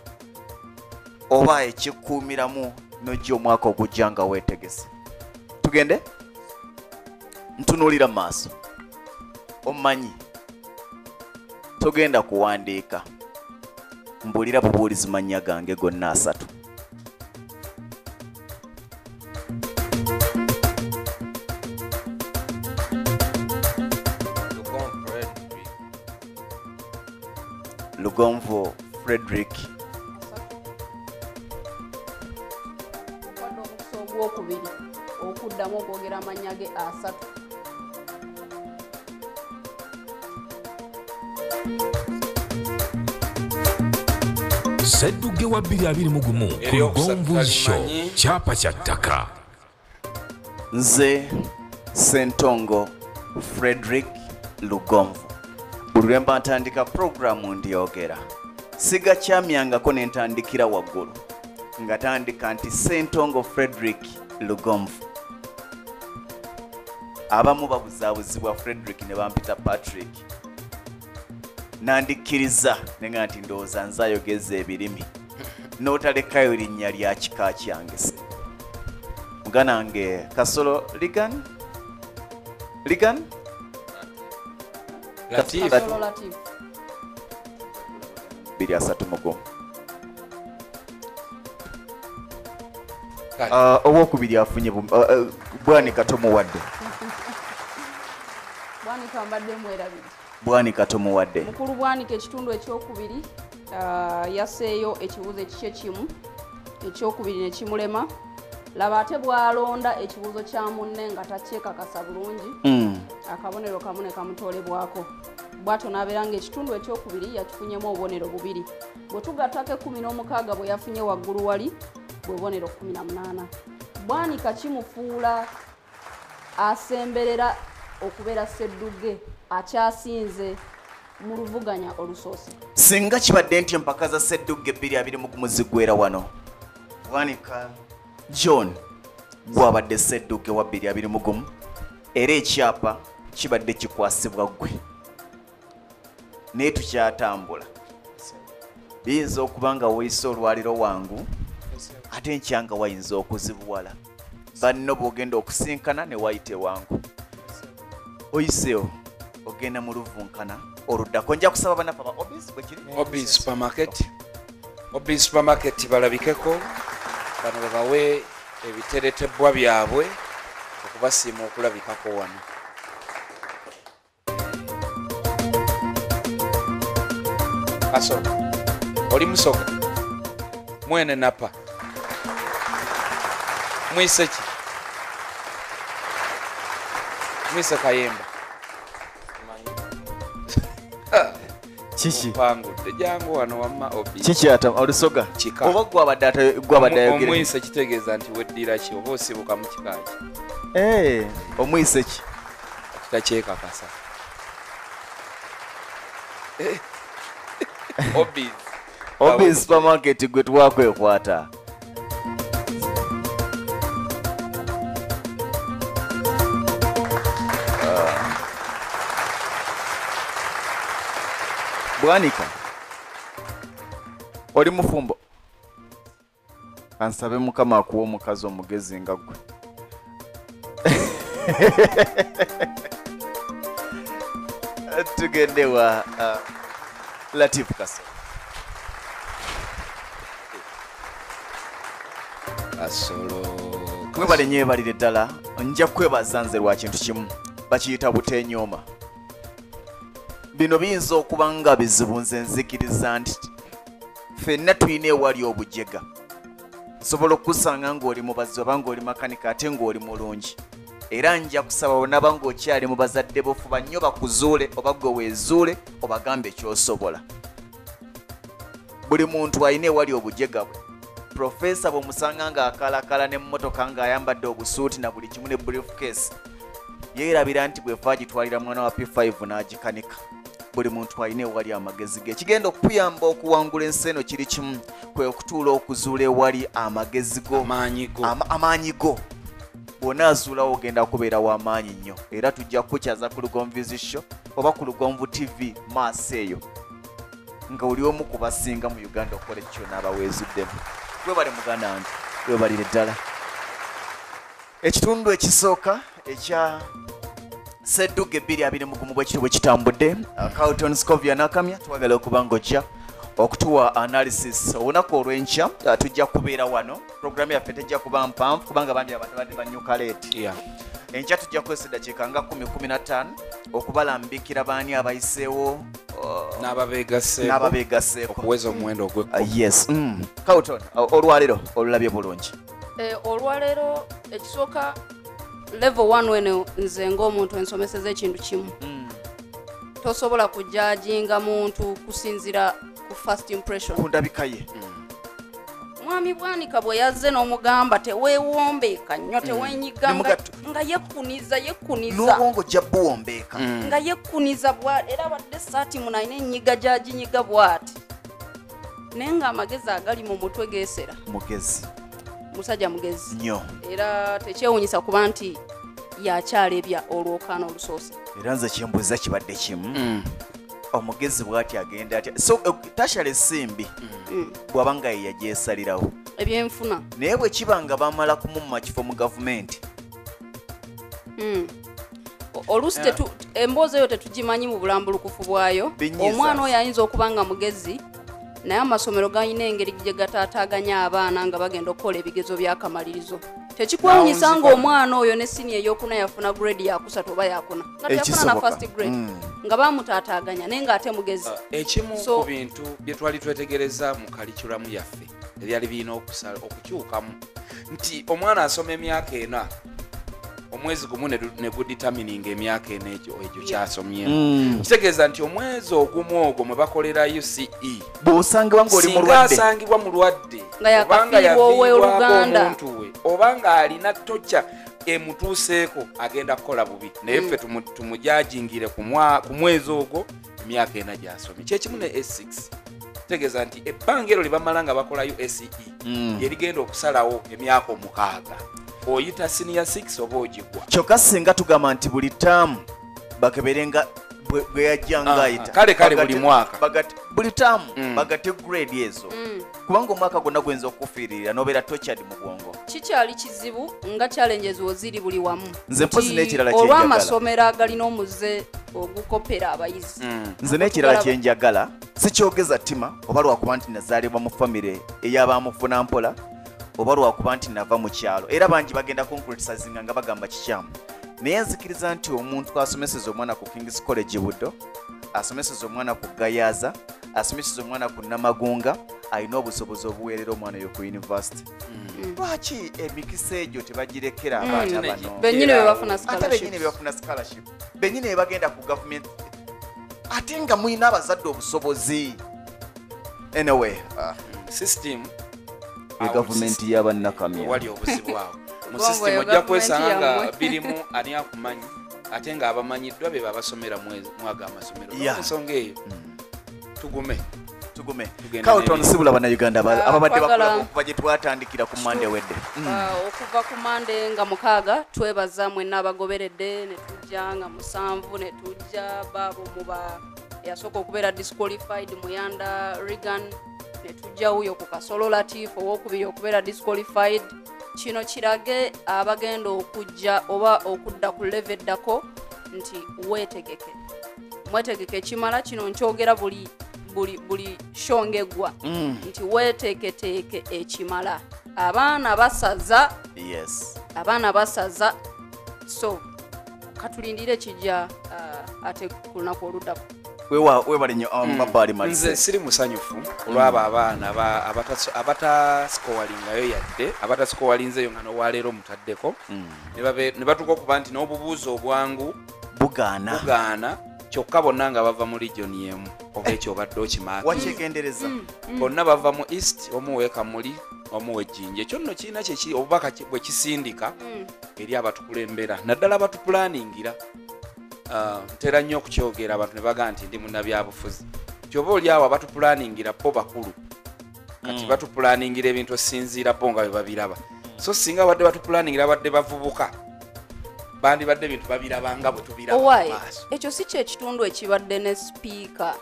oba ekikuumiramu n'ojja omwaka ogujja nga weetegese. Tugende? Ntunuulira maaso. Omanyi togenda kuwandiika. Mbuulira bubuulizi mannya gange gonna 3. Lugonvo Frederick. Okwadde omukisa ogwokubiri okuddamu okwogera amannya ge 3. Sseddugge wa 2021 ku Lugonvuzi Show kyapa kya ttaka. Nze Ssentongo Frederick Lugonvu. Buli lwe mba ntandika programu ndyogera. Sigakyamyangako ne ntandikira waggulu. Nga tandika nti Ssentongo Frederick Lugonvu. Abamu babuzaabuzibwa Frederick ne bampita Patrick. Nandikkiriza nenga nti ndowooza nze ayogeza ebirimi. N'otalekayo linnya lya kika kyange se. Muganange Kasolo Ligan? Ligan? Latif. Kasolo Latif. 231. Owokubiri afunye Bwanika tomuwadde. Bwanika mbadde mwerabiri. Bwanika tomuwadde. Mukulu Bwanika ekitundu ekyokubiri yasseeyo ekibuuzo ekikye kimu. Ekyokubiri ne kimulema. Laba ate bw'alonda ekibuuzo kya munne nga takyekakasa bulungi. Akabonero kamu ne kamutoolebwako. Bw'atyo n'abeera ng'ekitundu ekyokubiri yakifunyemu obubonero 2. Bwe tugattako 16 bwe yafunye waggulu wali bwe bubonero 18. Bwanika kimufuula asemberera okubeera Sseddugge akyasinze mu luvuganya olusoose. Singa kibadde nti empaka za Sseddugge 2021 ziggwera wano, Bwanika John gwabadde Sseddugge wa 2021 era ekyapa kibadde kikwasibwa ggwe, naye tukyatambula. Biyinza okuba nga weeyise olwaliro wangu ate enkyanga wayinza okuzibuwala, banno bw'ogenda okusinkana ne wayite wangu oyiseewo ogenda mu luvunkana oluddako. Nja kusaba banaffe aba Obis bwe kiri Obi supermarket balabikeko bano babawe ebiteretebwa byabwe okubasiima okulabikako wano. Asoka oli musoka mwene napa mwise ki mwise kayemba kiki pangudde jangu wano wamma Obi kiki ata olusoga Kika. oba gwabadde ayogera omwise kitegeeza nti weddira ki oba osibuka mu kikaaki omwise ki takyekakasa Obis supermarket gwe twakwekwata. Bwanika oli mufumbo, kansabe Mukama akuwa omukazi omugezi nga ggwe. Tugende wa Latif Kaso. Mwebale nyebalire ddala, nja kwebaza nze lwa kintu kimu, bakiyita butenyooma. Bino biyinza okuba nga bizibu, nze nzikiriza nti ffenna tulina ewali obujega. Nsobola okusanga ng'oli mubazi oba ng'oli makanika ate ng'oli mulungi. Era nja kusaba onaba ng'okyali mu bazadde bofuba nnyo bakuzuule oba gwe weezuule obagambe ky'osobola. Buli muntu alina ewali obujega bwe. Profesa bw'omusanga ng'akalakala n'emmotoka ng'ayambadde obusuuti na buli kimu ne briefcase, yeerabira nti bwefa agitwalira mwana wa P5 n'agikanika. Buli muntu alina ewali amagezi ge. Kigenda okuyamba okuwangula ensi eno kiri kimu, kwe okutuula okuzuula ewali amagezi go, amaanyi go. Bw'onaazuulawo ogenda kubeera w'amaanyi nnyo, era tujja kukukyaza ku Lugomvizi Show oba ku Lugomvu TV maaso eyo nga oli omu ku basinga mu Uganda okola ekyo n'abaweezuddemu. Webale muganda wange, webalire ddala. Ekitundu ekisooka ekya Sseddugge 2021 bwe kiri bwe kitambudde, Carlton Scovia n'akamya twagala okuba ng'ojja okutuwa analysis olunaku olw'enkya. Tujja kubeera wano, programu yaffe tejja kuba mpanvu kubanga bangi abantu badde banyuka leeti. Enkya tujja kukozesa eddakiika nga 10-15 okubalambikira baani abayiseewo n'ababeegaseeko okuweza omuwendo ogw'ekkumi. Yes. Carlton, olwaleero olulabye bulungi? Olwaleero ekisooka level 1 wene nze ng'omuntu ensomeseza ekintu kimu. Tosobola kujajinga muntu kusinzira ku first impression. Kundabika ye. Mwami Bwanika bwe yazze n'omugamba teweewombeeka nnyo teweenyiga nga yekkuniza n'obwongo ojja buwombeeka nga yekkuniza bw'ati era badde saati munayina ennyiga gyaginyiga bw'ati naye ng'amagezi agali mu mutwe geesera. Mugezi, musajja mugezi nnyo, era tekyewuunyisa kuba nti yakyalebya olwokaana olusoose. era nze kyembuuza kibadde kimu, omugezi bw'ati agenda atya, so tasyala essimbi bw'aba nga ye yagyesalirawo ebyenfuna, naye bwe kiba nga bamala kumumma kifo mu gavumenti. Oluusi emboozi eyo tetugimanyi mu bulambulukufu bwayo. Omwana oyo ayinza okuba nga mugezi naye amasomero galina engeri gye gataataaganya abaana nga bagenda okukola ebigezo by'akamalirizo. Tekikwewunyisa ng'omwana oyo ne siniya ey'okuna yafuna grade yakusatu oba yakuna nga teyafuna na first grade nga bamutaataaganya naye ng'ate mugezi. Ekimu ku bintu bye twali twetegereza mu kalikulamu yaffe ebyali birina okukyukamu nti omwana asoma emyaka 4 omwezi gumu ne guditamininga emyaka eno egyo kyasomyemu. Kitegeeza nti omwezi ogumu ogwo mwe bakolera UCE bw'osangibwa ng'oli mulwadde, asangibwa mulwadde nga yakafiibwa ow'oluganda omuntu we oba nga alina tocca emutuuseeko agenda kukola bubi naye ffe tumujajingire ku mwezi ogwo emyaka ena gy'asomye kyekimu ne S6 tegeeza nti ebbanga ero libamala nga bakolayo SE yerigenda okusalawo emyaka 6 oyita senior 6 oba ogigwa kyokka singa tugamba nti buli taamu bakeberenga bwe yajjanga ayita kale buli mwaka buli taamu bagate grade ezo kubanga omwaka gwonna gwenza okufiirira n'obeera tokyali mu bwongo kikyali kizibu nga challenges woziri buli wamu nze mpozi n'ekirala kyenjagala olw'amasomero agalina omuze ogukopera abayizi nze n'ekirala kyenjagala sikyogeza ttima oba lwakuba nti nazaalibwa mu famire ey'abamufuna mpola oba lwakuba nti nava mu kyalo era bangi bagenda kunkritisazinga nga bagamba kikyamu naye nzikiriza nti omuntu asomeseza omwana ku King's College Buddo asomeseza omwana ku Gayaza asomeseza omwana ku Namagunga alina obusobozi obuweerera omwana yo ku university lwaki emikisa egyo tebagirekera abaana bano benyini bebafuna scholarship benyini bebagenda ku government ate nga mulina abazadde obusobozi anyway system gavumenti y'abannakamya wali obuzibu awo mu system ojja kwesanga nga birimu ani akumanyi ate nga abamanyiddwa be babasomera mwaga amasomero ensonga eyo tugume Carlton sibula bannayuganda ababadde bakola okuva gye twatandikira ku mande wedde okuva ku mande nga 6 twebaza mwenna abagoberedde ne tujja nga 7 ne tujja baabo muba yasooka okubeera disqualified Muyanda Regan ne tujja huyo ku Kasolo Latif owokubiri okubeera disqualified kino kirage abagenda okujja oba okudda ku level eddako nti mwetegeke kimala kino nkyogera buli shongegwa nti weteeketeeke ekimala abaana basaza so katulindire kijja ate ku lunaku oluddako webale nnyo Mabali Malise nze siri musanyufu olw'abo abaana abatasikowalingayo yadde abatasikowalinzeyo nga nowaleero mutaddeko ne batuuka okuba nti n'obubuuzo obwangu bugaana kyokka bonna nga bava mu region yemu oba ekyo obadde okimaaka wakyegendereza bonna bava mu east omuwe Kamuli omuwe Jinja ekyo nno kirina kyeki obubaka bwe kisindika eri abatukulembera naddala abatupulaningira ntera nnyo okukyogera abantu ne bagaa nti ndi munnabyabufuzi kyoba oli awo abatupulaningira bo bakulu kati batupulaningira ebintu osinziira bo nga bwe babiraba so singa badde batupulaningira badde bavubuka bandi badde ebintu babirabanga bwe tubiraba maaso ekyo si kyekitundu ekibadde ne speaker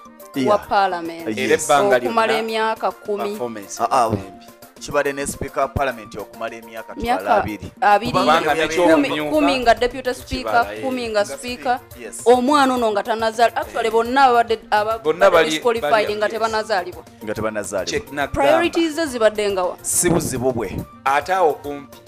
wa parliament okumala emyaka 10 kibadde ne speaker wa parliament okumala emyaka 10 nga deputy speaker 10 nga speaker omwana ono nga tanazali actually bonna disqualified nga tebanazalibwa priorities zibadde ngawa si buzibu bwe ate awo kumpi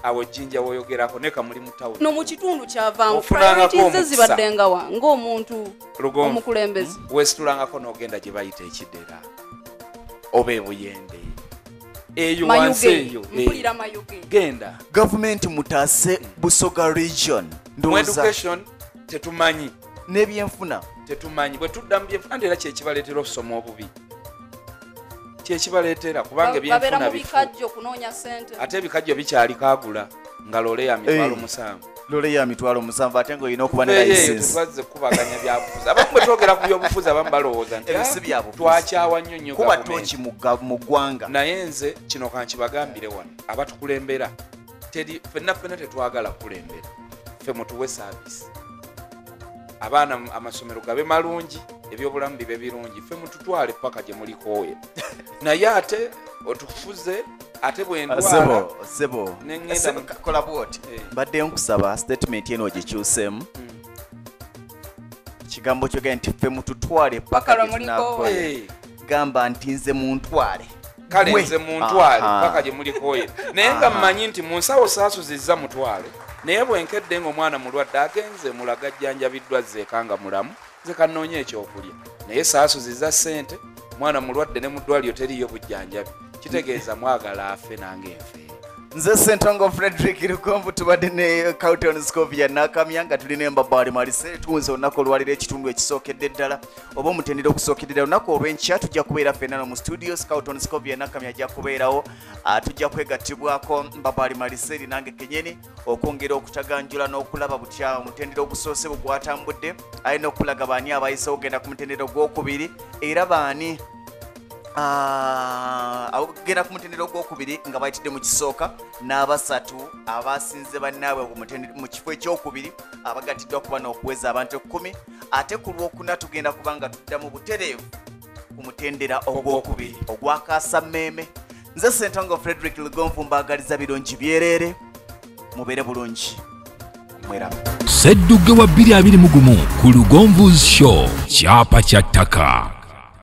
awo Jinja woyogerako ne Kamuli mu town no mu kitundu kyavanga priorities zibadde ngawa ng'omuntu omukulembeze wesitulangako n'ogenda gye bayita ekidera oba ebuyende eyo wansi eyo genda gavumenti mutaase Busoga region mu education tetumanyi n'ebyenfuna tetumanyi bwe tudda mu byenfuna era kyekibaleetera okusoma obubi kyekibaleetera kubanga ebyenfuna bikajjo kunoonya sente ate ebikajjo bikyali kaagula nga loole ya mitwalo 7 ate ng'olina okuba ne license tubazze kubaganya byabufuzi abamu bwe twogera ku byobufuzi abamu balowooza nti twakyawa nnyo kuba toki mu ggwanga naye nze kino kankibagambire wano abatukulembera ffenna tetwagala kukulembera ffe mutuwe saavisi abaana amasomero gabe malungi ebyobulamu bibe birungi ffe mututwale paka gye mulikooye naye ate otufuze ate bwendwala sebo kola bwoti mbadde nkusaba statement eno ogikyuseemu kigambo kyogera nti ffe mututwale paka gye tunakooye gamba nti nze muntwale kale nze muntwale paka gye mulikooye naye nga mmanyi nti mu nsawo saasuzizza mutwale naye bwenkedde ng'omwana mulwadde agenze mulaga jjanjabiddwa zeekanga mulamu nze kanoonya ekyokulya naye saasuzizza ssente mwana mulwadde ne mu ddwaliro teriyo bujjanjabi kitegeeza mwagala afe nange nfe nze Ssentongo Frederick Lukomvu tubadde ne Carlton Scovia Nakamya nga tulina embabali malise tuwuze olunaku olwalira ekitundu ekisookedde ddala oba omutendera okusookedde ddala olunaku olw'enkya tujja kubeera ffenna mu studios. Carlton Scovia Nakamya ajja kubeerawo, tujja kwegattibwako mbabali malise eri nange kenyeni okwongera okutaganjula n'okulaba butya omutendera ogusoose bwe gwatambudde, alina okulaga baani abayisewo ogenda ku mutendera ogwokubiri era baani agenda ku mutendera ogwokubiri nga bayitidde mu kisooka n'abasatu abasinze bannaabwe mu kifo ekyokubiri abagattiddwa kuba n'okuweza abantu 10. Ate ku lwokuna tugenda kuba nga tudda mu butereevu ku mutendera ogwokubiri ogwakaasammeeme. Nze Ssentongo Frederick Lukomvu mbaagaliza birungi byereere, mubeere bulungi, mweraba. Sseddugge wa 2021 ku Lugonvu's Show, kyapa kya ttaka.